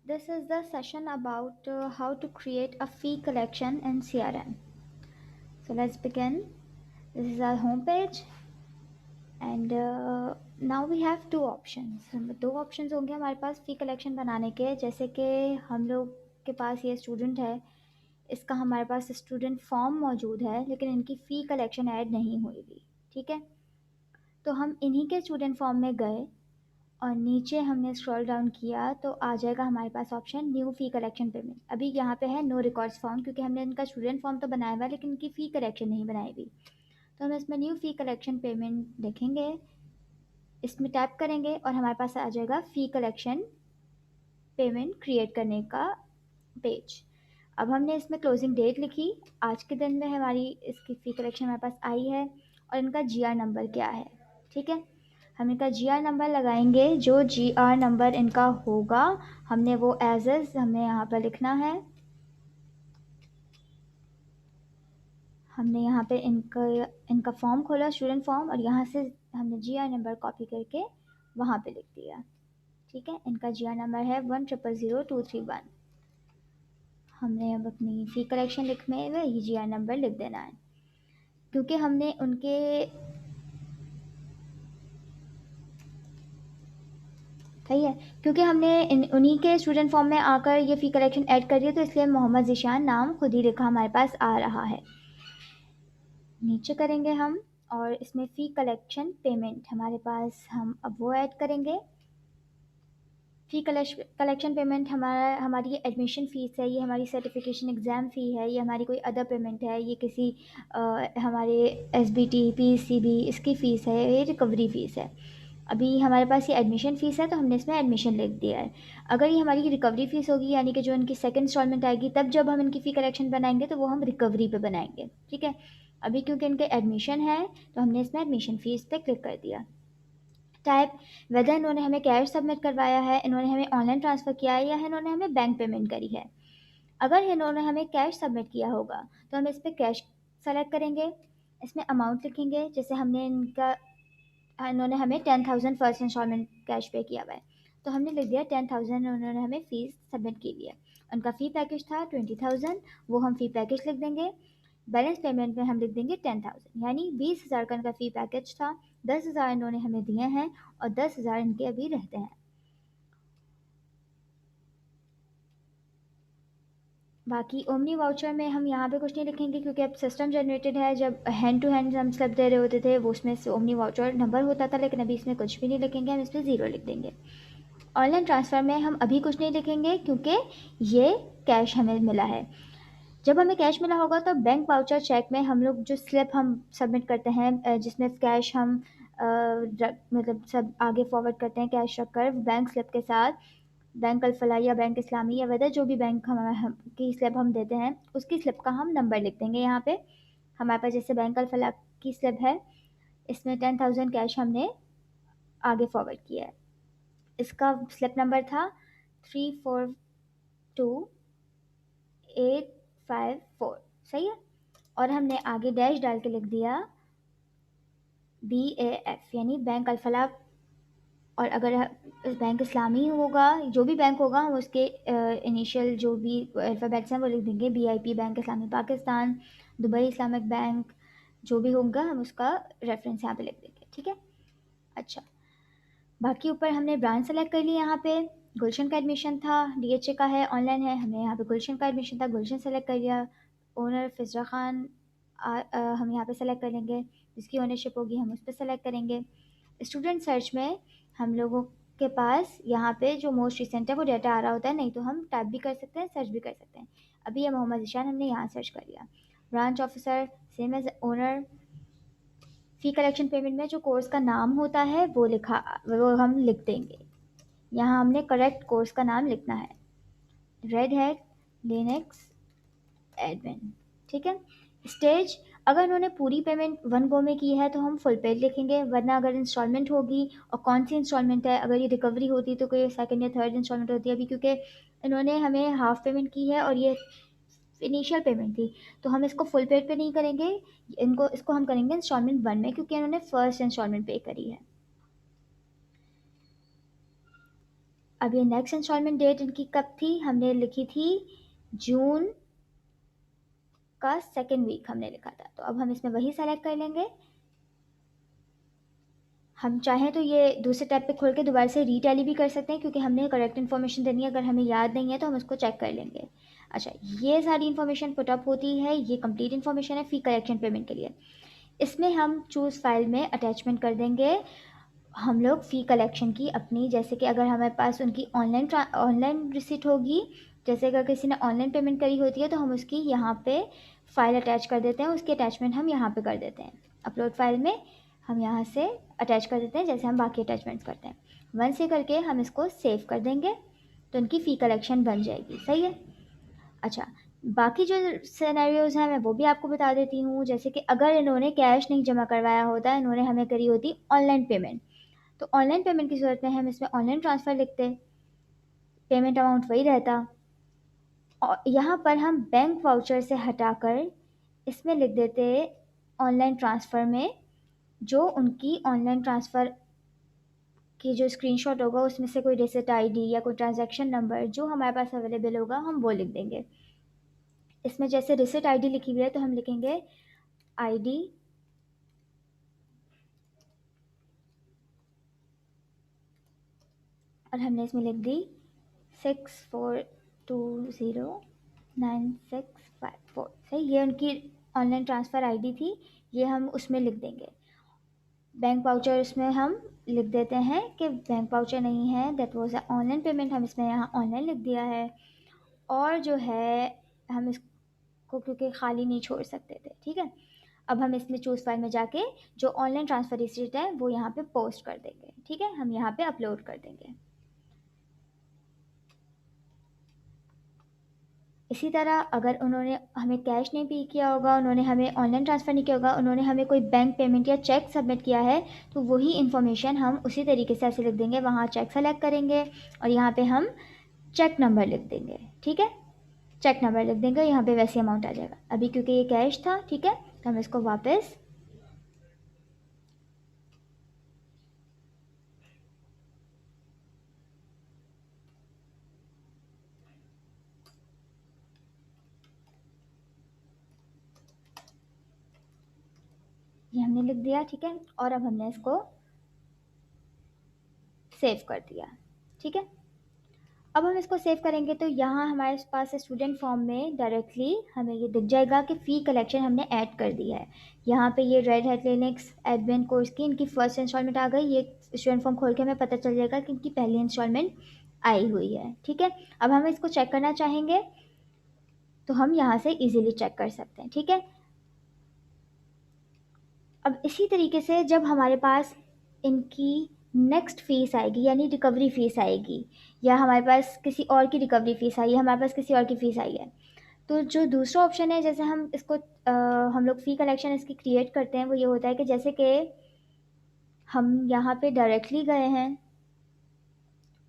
This is the session about how to create a fee collection in CRM. So let's begin. This is our home page and now we have two options. दो options होंगे हमारे पास fee collection बनाने के, जैसे कि हम लोग के पास ये student है, इसका हमारे पास स्टूडेंट फॉर्म मौजूद है लेकिन इनकी फ़ी कलेक्शन ऐड नहीं हुई हुई। ठीक है, तो हम इन्हीं के स्टूडेंट फॉर्म में गए और नीचे हमने स्क्रॉल डाउन किया तो आ जाएगा हमारे पास ऑप्शन न्यू फ़ी कलेक्शन पेमेंट। अभी यहाँ पे है नो रिकॉर्ड्स फॉर्म, क्योंकि हमने इनका स्टूडेंट फॉर्म तो बनाया हुआ है लेकिन इनकी फ़ी कलेक्शन नहीं बनाई हुई। तो हम इसमें न्यू फ़ी कलेक्शन पेमेंट देखेंगे, इसमें टैप करेंगे और हमारे पास आ जाएगा फ़ी कलेक्शन पेमेंट क्रिएट करने का पेज। अब हमने इसमें क्लोजिंग डेट लिखी, आज के दिन में हमारी इसकी फ़ी कलेक्शन हमारे पास आई है और इनका जीआर नंबर क्या है। ठीक है, हम इनका जीआर नंबर लगाएंगे, जो जीआर नंबर इनका होगा हमने वो एज इज हमें यहाँ पर लिखना है। हमने यहाँ पे इनका फॉर्म खोला, स्टूडेंट फॉर्म, और यहाँ से हमने जीआर नंबर कॉपी करके वहाँ पे लिख दिया। ठीक है, इनका जीआर नंबर है 1000231। हमने अब अपनी फ़ी कलेक्शन लिखने में ये जीआर नंबर लिख देना है, क्योंकि हमने उनके सही है, क्योंकि हमने उन्हीं के स्टूडेंट फॉर्म में आकर ये फ़ी कलेक्शन ऐड कर दिया, तो इसलिए मोहम्मद ज़ीशान नाम खुद ही लिखा हमारे पास आ रहा है। नीचे करेंगे हम और इसमें फ़ी कलेक्शन पेमेंट हमारे पास, हम अब वो ऐड करेंगे। फ़ी कलेक्शन पेमेंट हमारी एडमिशन फ़ीस है, ये हमारी सर्टिफिकेशन एग्ज़ाम फ़ी है, ये हमारी कोई अदर पेमेंट है, ये किसी हमारे एसबीटी पीसीबी इसकी फ़ीस है, ये रिकवरी फ़ीस है। अभी हमारे पास ये एडमिशन फ़ीस है तो हमने इसमें एडमिशन लिख दिया है। अगर ये हमारी रिकवरी फ़ीस होगी, यानी कि जो इनकी सेकंड इंस्टॉलमेंट आएगी, तब जब हम इनकी फ़ी कलेक्शन बनाएंगे तो वो हम रिकवरी पे बनाएंगे। ठीक है, अभी क्योंकि इनके एडमिशन है तो हमने इसमें एडमिशन फ़ीस पे क्लिक कर दिया। टाइप वेदर इन्होंने हमें कैश सबमिट करवाया है, इन्होंने हमें ऑनलाइन ट्रांसफ़र किया है, या इन्होंने हमें बैंक पेमेंट करी है। अगर इन्होंने हमें कैश सबमिट किया होगा तो हम इस पर कैश सेलेक्ट करेंगे, इसमें अमाउंट लिखेंगे, जैसे हमने इन्होंने हमें 10,000 फर्स्ट इंस्टॉलमेंट कैश पे किया हुआ है, तो हमने लिख दिया 10,000 उन्होंने हमें फ़ीस सबमिट की हुई है। उनका फ़ी पैकेज था 20,000, वो हम फ़ी पैकेज लिख देंगे। बैलेंस पेमेंट में हम लिख देंगे 10,000, यानी 20,000 का इनका फ़ी पैकेज था, 10,000 इन्होंने हमें दिए हैं और 10,000 इनके अभी रहते हैं। बाकी ओमनी वाउचर में हम यहाँ पे कुछ नहीं लिखेंगे, क्योंकि अब सिस्टम जनरेटेड है। जब हैंड टू हैंड हम स्लिप दे रहे होते थे वो उसमें से ओमनी वाउचर नंबर होता था, लेकिन अभी इसमें कुछ भी नहीं लिखेंगे, हम इस पर ज़ीरो लिख देंगे। ऑनलाइन ट्रांसफ़र में हम अभी कुछ नहीं लिखेंगे, क्योंकि ये कैश हमें मिला है। जब हमें कैश मिला होगा तो बैंक वाउचर चेक में हम लोग जो स्लिप हम सबमिट करते हैं, जिसमें कैश हम मतलब सब आगे फॉरवर्ड करते हैं कैश रखकर बैंक स्लिप के साथ, बैंक अल-फलाह या बैंक इस्लामी या वदर जो भी बैंक की स्लिप हम देते हैं, उसकी स्लिप का हम नंबर लिख देंगे। यहाँ पे हमारे पास जैसे बैंक अल-फलाह की स्लिप है, इसमें 10,000 कैश हमने आगे फॉरवर्ड किया है। इसका स्लिप नंबर था 342854, सही है। और हमने आगे डैश डाल के लिख दिया BAF, यानी बैंक अल-फलाह। और अगर बैंक इस्लामी होगा, जो भी बैंक होगा, हम उसके इनिशियल जो भी अल्फ़ाबेट्स हैं वो लिख देंगे, BIP बैंक इस्लामी पाकिस्तान, दुबई इस्लामिक बैंक, जो भी होगा हम उसका रेफरेंस यहाँ पे लिख देंगे। ठीक है, अच्छा। बाकी ऊपर हमने ब्रांच सेलेक्ट कर ली, यहाँ पे गुलशन का एडमिशन था, DHA का है, ऑनलाइन है, हमने यहाँ पे गुलशन का एडमिशन था, गुलशन सेलेक्ट कर लिया। ओनर फिज़रा खान हम यहाँ पे सेलेक्ट करेंगे, जिसकी ओनरशिप होगी हम उस पर सेलेक्ट करेंगे। स्टूडेंट सर्च में हम लोगों के पास यहाँ पे जो मोस्ट रिसेंट है वो डाटा आ रहा होता है, नहीं तो हम टाइप भी कर सकते हैं, सर्च भी कर सकते हैं। अभी ये मोहम्मद ईशान हमने यहाँ सर्च कर लिया। Branch officer same as owner. Fee collection payment में जो कोर्स का नाम होता है वो हम लिख देंगे। यहाँ हमने करेक्ट कोर्स का नाम लिखना है, रेड हैट लिनक्स एडमिन। ठीक है, स्टेज, अगर उन्होंने पूरी पेमेंट वन गो में की है तो हम फुल पेड लिखेंगे, वरना अगर इंस्टॉलमेंट होगी और कौन सी इंस्टॉलमेंट है, अगर ये रिकवरी होती तो कोई सेकंड या थर्ड इंस्टॉलमेंट होती है। अभी क्योंकि इन्होंने हमें हाफ पेमेंट की है और ये इनिशियल पेमेंट थी, तो हम इसको फुल पेड पे नहीं करेंगे, इसको हम करेंगे इंस्टॉलमेंट वन में, क्योंकि इन्होंने फर्स्ट इंस्टॉलमेंट पे करी है। अब ये नेक्स्ट इंस्टॉलमेंट डेट इनकी कब थी, हमने लिखी थी जून का सेकेंड वीक हमने लिखा था। तो अब हम इसमें वही सेलेक्ट कर लेंगे। हम चाहें तो ये दूसरे टैब पे खोल के दोबारा से रीटैली भी कर सकते हैं, क्योंकि हमने करेक्ट इन्फॉर्मेशन देनी है। अगर हमें याद नहीं है तो हम उसको चेक कर लेंगे। अच्छा, ये सारी इन्फॉर्मेशन पुटअप होती है, ये कंप्लीट इन्फॉर्मेशन है फ़ी कलेक्शन पेमेंट के लिए। इसमें हम चूज़ फाइल में अटैचमेंट कर देंगे हम लोग फ़ी कलेक्शन की अपनी, जैसे कि अगर हमारे पास उनकी ऑनलाइन रिसिट होगी, जैसे अगर किसी ने ऑनलाइन पेमेंट करी होती है तो हम उसकी यहाँ पे फ़ाइल अटैच कर देते हैं, उसकी अटैचमेंट हम यहाँ पे कर देते हैं। अपलोड फाइल में हम यहाँ से अटैच कर देते हैं, जैसे हम बाकी अटैचमेंट्स करते हैं। वन से करके हम इसको सेव कर देंगे तो उनकी फ़ी कलेक्शन बन जाएगी। सही है। अच्छा, बाकी जो सिनेरियोज़ हैं मैं वो भी आपको बता देती हूँ। जैसे कि अगर इन्होंने कैश नहीं जमा करवाया होता, इन्होंने हमें करी होती ऑनलाइन पेमेंट, तो ऑनलाइन पेमेंट की सूरत में हम इसमें ऑनलाइन ट्रांसफ़र लिखते, पेमेंट अमाउंट वही रहता, और यहाँ पर हम बैंक वाउचर से हटाकर इसमें लिख देते ऑनलाइन ट्रांसफ़र में, जो उनकी ऑनलाइन ट्रांसफ़र की जो स्क्रीनशॉट होगा उसमें से कोई रिसिट आईडी या कोई ट्रांजैक्शन नंबर जो हमारे पास अवेलेबल होगा हम वो लिख देंगे। इसमें जैसे रिसिट आईडी लिखी हुई है तो हम लिखेंगे आईडी और हमने इसमें लिख दी 64209654। सही, ये उनकी ऑनलाइन ट्रांसफ़र आईडी थी, ये हम उसमें लिख देंगे। बैंक वाउचर इसमें हम लिख देते हैं कि बैंक वाउचर नहीं है, that was a online payment, हम इसमें यहाँ ऑनलाइन लिख दिया है। और जो है हम इसको क्योंकि खाली नहीं छोड़ सकते थे, ठीक है। अब हम इसमें चूज़ फाइल में जाके जो ऑनलाइन ट्रांसफ़र रिसीट है वो यहाँ पे पोस्ट कर देंगे, ठीक है, हम यहाँ पे अपलोड कर देंगे। इसी तरह अगर उन्होंने हमें कैश नहीं पे किया होगा, उन्होंने हमें ऑनलाइन ट्रांसफ़र नहीं किया होगा, उन्होंने हमें कोई बैंक पेमेंट या चेक सबमिट किया है, तो वही इन्फॉर्मेशन हम उसी तरीके से ऐसे लिख देंगे। वहाँ चेक सेलेक्ट करेंगे और यहाँ पे हम चेक नंबर लिख देंगे, ठीक है। चेक नंबर लिख देंगे, यहाँ पे वैसे अमाउंट आ जाएगा। अभी क्योंकि ये कैश था, ठीक है, तो हम इसको वापस ये हमने लिख दिया, ठीक है। और अब हमने इसको सेव कर दिया, ठीक है। अब हम इसको सेव करेंगे तो यहाँ हमारे पास स्टूडेंट फॉर्म में डायरेक्टली हमें ये दिख जाएगा कि फ़ी कलेक्शन हमने ऐड कर दी है। यहाँ पे ये red Hat Linux admin course की इनकी फ़र्स्ट इंस्टॉलमेंट आ गई। ये स्टूडेंट फॉर्म खोल के हमें पता चल जाएगा कि इनकी पहली इंस्टॉलमेंट आई हुई है, ठीक है। अब हम इसको चेक करना चाहेंगे तो हम यहाँ से ईजिली चेक कर सकते हैं, ठीक है। अब इसी तरीके से जब हमारे पास इनकी नेक्स्ट फ़ीस आएगी, यानी रिकवरी फ़ीस आएगी, या हमारे पास किसी और की रिकवरी फ़ीस आई है, हमारे पास किसी और की फ़ीस आई है, तो जो दूसरा ऑप्शन है, जैसे हम इसको हम लोग फ़ी कलेक्शन इसकी क्रिएट करते हैं, वो ये होता है कि जैसे कि हम यहाँ पे डायरेक्टली गए हैं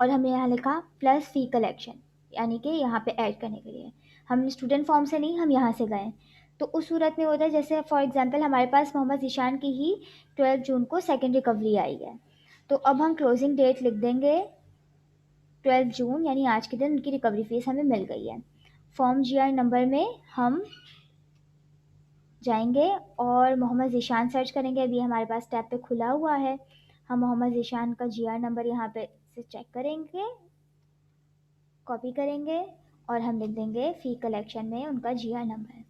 और हमने यहाँ लिखा प्लस फ़ी कलेक्शन, यानी कि यहाँ पे ऐड करने के लिए हम स्टूडेंट फॉर्म से नहीं, हम यहाँ से गए। तो उस सूरत में होता है, जैसे फॉर एग्जांपल हमारे पास मोहम्मद ज़ीशान की ही 12 जून को सेकेंड रिकवरी आई है, तो अब हम क्लोजिंग डेट लिख देंगे 12 जून, यानी आज के दिन उनकी रिकवरी फ़ीस हमें मिल गई है। फॉर्म GR नंबर में हम जाएंगे और मोहम्मद ज़ीशान सर्च करेंगे। अभी हमारे पास टैब पे खुला हुआ है, हम मोहम्मद ज़ीशान का GR नंबर यहाँ पे से चेक करेंगे, कॉपी करेंगे और हम लिख देंगे फ़ी कलेक्शन में उनका GR नंबर।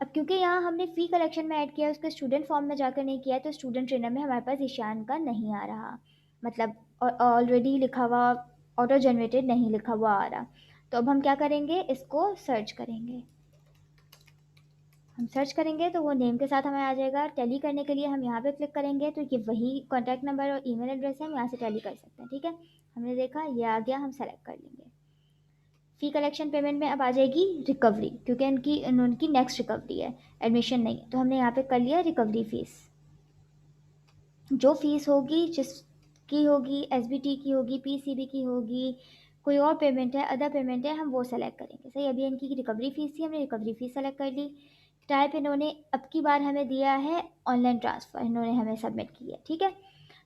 अब क्योंकि यहाँ हमने फ़ी कलेक्शन में ऐड किया है, उसके स्टूडेंट फॉर्म में जाकर नहीं किया है, तो स्टूडेंट ट्रेनर में हमारे पास ईशान का नहीं आ रहा, मतलब ऑलरेडी लिखा हुआ ऑटो जनरेटेड नहीं लिखा हुआ आ रहा। तो अब हम क्या करेंगे, इसको सर्च करेंगे। हम सर्च करेंगे तो वो नेम के साथ हमें आ जाएगा। टैली करने के लिए हम यहाँ पे क्लिक करेंगे तो ये वही कॉन्टैक्ट नंबर और ईमेल एड्रेस है, हम यहाँ से टैली कर सकते हैं, ठीक है। हमने देखा ये आ गया, हम सेलेक्ट कर लेंगे। फ़ी कलेक्शन पेमेंट में अब आ जाएगी रिकवरी, क्योंकि उनकी नेक्स्ट रिकवरी है, एडमिशन नहीं, तो हमने यहाँ पे कर लिया रिकवरी फ़ीस। जो फ़ीस होगी, जिसकी होगी, SBT की होगी, PCB की होगी, कोई और पेमेंट है, अदर पेमेंट है, हम वो सेलेक्ट करेंगे। सही, अभी इनकी रिकवरी फ़ीस थी, हमने रिकवरी फ़ीस सेलेक्ट कर ली। टाइप इन्होंने अब की बार हमें दिया है ऑनलाइन ट्रांसफ़र, इन्होंने हमें सबमिट की है, ठीक है।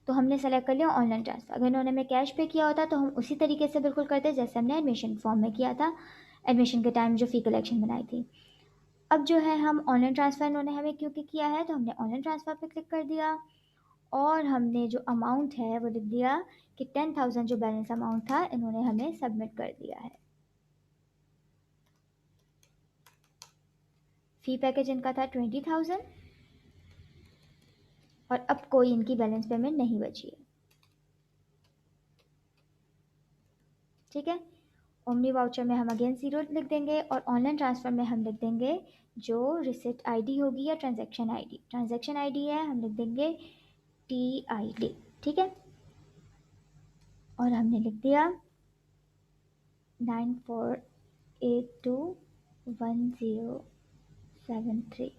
तो हमने सेलेक्ट कर लिया ऑनलाइन ट्रांसफ़र। अगर इन्होंने हमें कैश पे किया होता तो हम उसी तरीके से बिल्कुल करते जैसे हमने एडमिशन फॉर्म में किया था, एडमिशन के टाइम जो फ़ी कलेक्शन बनाई थी। अब जो है हम ऑनलाइन ट्रांसफ़र इन्होंने हमें क्योंकि किया है तो हमने ऑनलाइन ट्रांसफ़र पे क्लिक कर दिया और हमने जो अमाउंट है वो लिख दिया कि 10,000 जो बैलेंस अमाउंट था इन्होंने हमें सबमिट कर दिया है। फ़ी पैकेज इनका था 20,000 और अब कोई इनकी बैलेंस पेमेंट नहीं बची है। ठीक है, ओमनी वाउचर में हम अगेन 0 लिख देंगे और ऑनलाइन ट्रांसफ़र में हम लिख देंगे जो रिसिप्ट आईडी होगी या ट्रांजैक्शन आईडी। ट्रांजैक्शन आईडी है हम लिख देंगे TID। ठीक है, और हमने लिख दिया 94821073।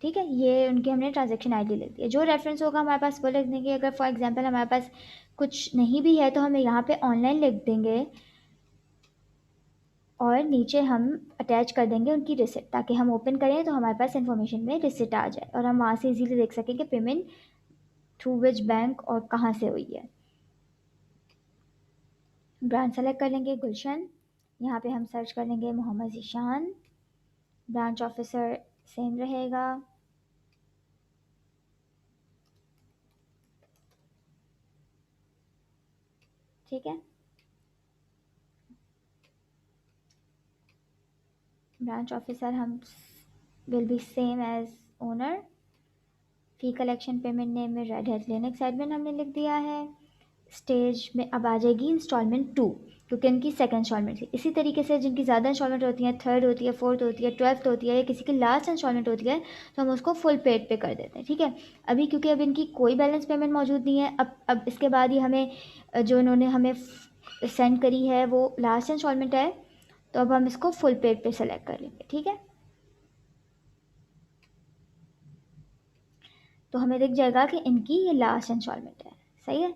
ठीक है, ये उनकी हमने ट्रांजैक्शन आईडी लिख दी है। जो रेफरेंस होगा हमारे पास वो लिख देंगे। अगर फॉर एग्जांपल हमारे पास कुछ नहीं भी है तो हमें यहाँ पे ऑनलाइन लिख देंगे और नीचे हम अटैच कर देंगे उनकी रिसिप्ट ताकि हम ओपन करें तो हमारे पास इन्फॉर्मेशन में रिसिप्ट आ जाए और हम वहाँ से इजीली देख सकें कि पेमेंट थ्रू विच बैंक और कहाँ से हुई है। ब्रांच सेलेक्ट कर लेंगे गुलशन, यहाँ पे हम सर्च कर लेंगे Mohammad Zeeshan, branch officer same रहेगा। ठीक है, ब्रांच ऑफिसर हम will be same as owner. Fee collection payment name में रेड हैट लिनक्स एडमिन हमने लिख दिया है। स्टेज में अब आ जाएगी इंस्टॉलमेंट 2 क्योंकि इनकी सेकंड इंस्टॉलमेंट थी। इसी तरीके से जिनकी ज़्यादा इंस्टॉलमेंट होती हैं, थर्ड होती है, फोर्थ होती है, 12th होती है या किसी की लास्ट इंस्टॉलमेंट होती है तो हम उसको फुल पेड पे कर देते हैं। ठीक है, अभी क्योंकि अब इनकी कोई बैलेंस पेमेंट मौजूद नहीं है, अब इसके बाद ही हमें जो इन्होंने हमें सेंड करी है वो लास्ट इंस्टॉलमेंट है तो अब हम इसको फुल पेड पे सेलेक्ट कर लेंगे। ठीक है, तो हमें दिख जाएगा कि इनकी ये लास्ट इंस्टॉलमेंट है। सही है,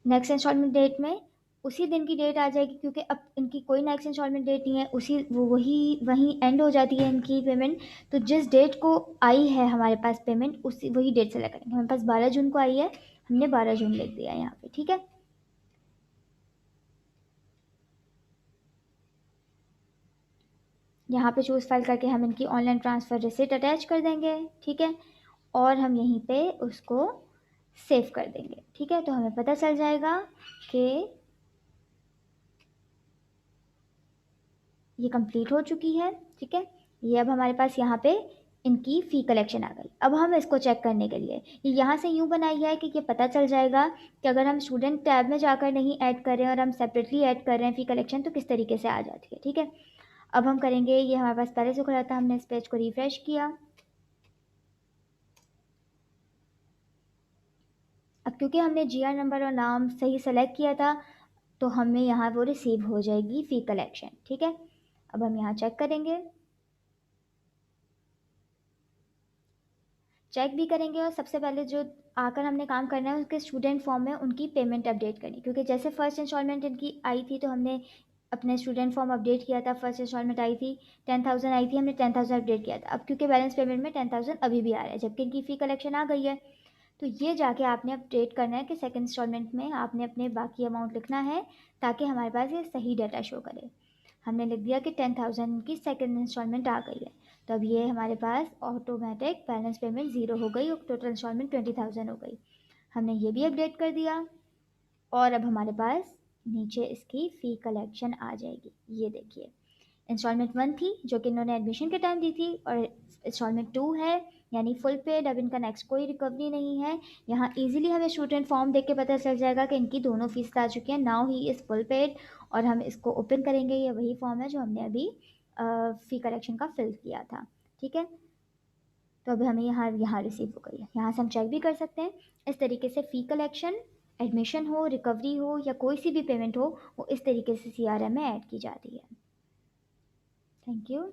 नेक्स्ट इंस्टॉलमेंट डेट में उसी दिन की डेट आ जाएगी क्योंकि अब इनकी कोई नेक्स्ट इंस्टॉलमेंट डेट नहीं है, उसी वो वही एंड हो जाती है इनकी पेमेंट। तो जिस डेट को आई है हमारे पास पेमेंट उसी वही डेट सेलेक्ट करेंगे। हमारे पास 12 जून को आई है, हमने 12 जून लिख दिया यहाँ पे। ठीक है, यहाँ पे चूज़ फाइल करके हम इनकी ऑनलाइन ट्रांसफ़र रिसिप्ट अटैच कर देंगे। ठीक है, और हम यहीं पे उसको सेव कर देंगे। ठीक है, तो हमें पता चल जाएगा कि ये कंप्लीट हो चुकी है। ठीक है, ये अब हमारे पास यहाँ पे इनकी फ़ी कलेक्शन आ गई। अब हम इसको चेक करने के लिए ये यहाँ से यूँ बनाई है कि ये पता चल जाएगा कि अगर हम स्टूडेंट टैब में जाकर नहीं ऐड कर रहे हैं और हम सेपरेटली ऐड कर रहे हैं फ़ी कलेक्शन तो किस तरीके से आ जाती है। ठीक है, अब हम करेंगे, ये हमारे पास पहले से खुला था, हमने इस पेज को रिफ़्रेश किया। अब क्योंकि हमने GR नंबर और नाम सही सेलेक्ट किया था तो हमें यहाँ वो रिसीव हो जाएगी फ़ी कलेक्शन। ठीक है, अब हम यहाँ चेक करेंगे, चेक भी करेंगे और सबसे पहले जो आकर हमने काम करना है उसके स्टूडेंट फॉर्म में उनकी पेमेंट अपडेट करनी, क्योंकि जैसे फर्स्ट इंस्टॉलमेंट इनकी आई थी तो हमने अपने स्टूडेंट फॉर्म अपडेट किया था। फर्स्ट इंस्टॉलमेंट आई थी 10,000 आई थी, हमने 10,000 अपडेट किया था। अब क्योंकि बैलेंस पेमेंट में 10,000 अभी भी आ रहा है जबकि इनकी फ़ी कलेक्शन आ गई है तो ये जाके आपने अपडेट करना है कि सेकंड इंस्टॉलमेंट में आपने अपने बाकी अमाउंट लिखना है ताकि हमारे पास ये सही डाटा शो करे। हमने लिख दिया कि 10,000 की सेकंड इंस्टॉलमेंट आ गई है तो अब ये हमारे पास ऑटोमेटिक बैलेंस पेमेंट 0 हो गई और टोटल इंस्टॉलमेंट 20,000 हो गई। हमने ये भी अपडेट कर दिया और अब हमारे पास नीचे इसकी फ़ी कलेक्शन आ जाएगी। ये देखिए, इंस्टॉलमेंट 1 थी जो कि इन्होंने एडमिशन के टाइम दी थी और इंस्टॉलमेंट 2 है यानी फुल पेड। अब इनका नेक्स्ट कोई रिकवरी नहीं है। यहाँ इजीली हमें स्टूडेंट फॉर्म देख के पता चल जाएगा कि इनकी दोनों फीस आ चुकी हैं। Now he is full paid और हम इसको ओपन करेंगे। ये वही फॉर्म है जो हमने अभी फ़ी कलेक्शन का फिल किया था। ठीक है, तो अब हमें यहाँ रिसीव हो गई है। यहाँ से हम चेक भी कर सकते हैं। इस तरीके से फ़ी कलेक्शन, एडमिशन हो, रिकवरी हो या कोई सी भी पेमेंट हो वो इस तरीके से CRM में ऐड की जाती है। Thank you.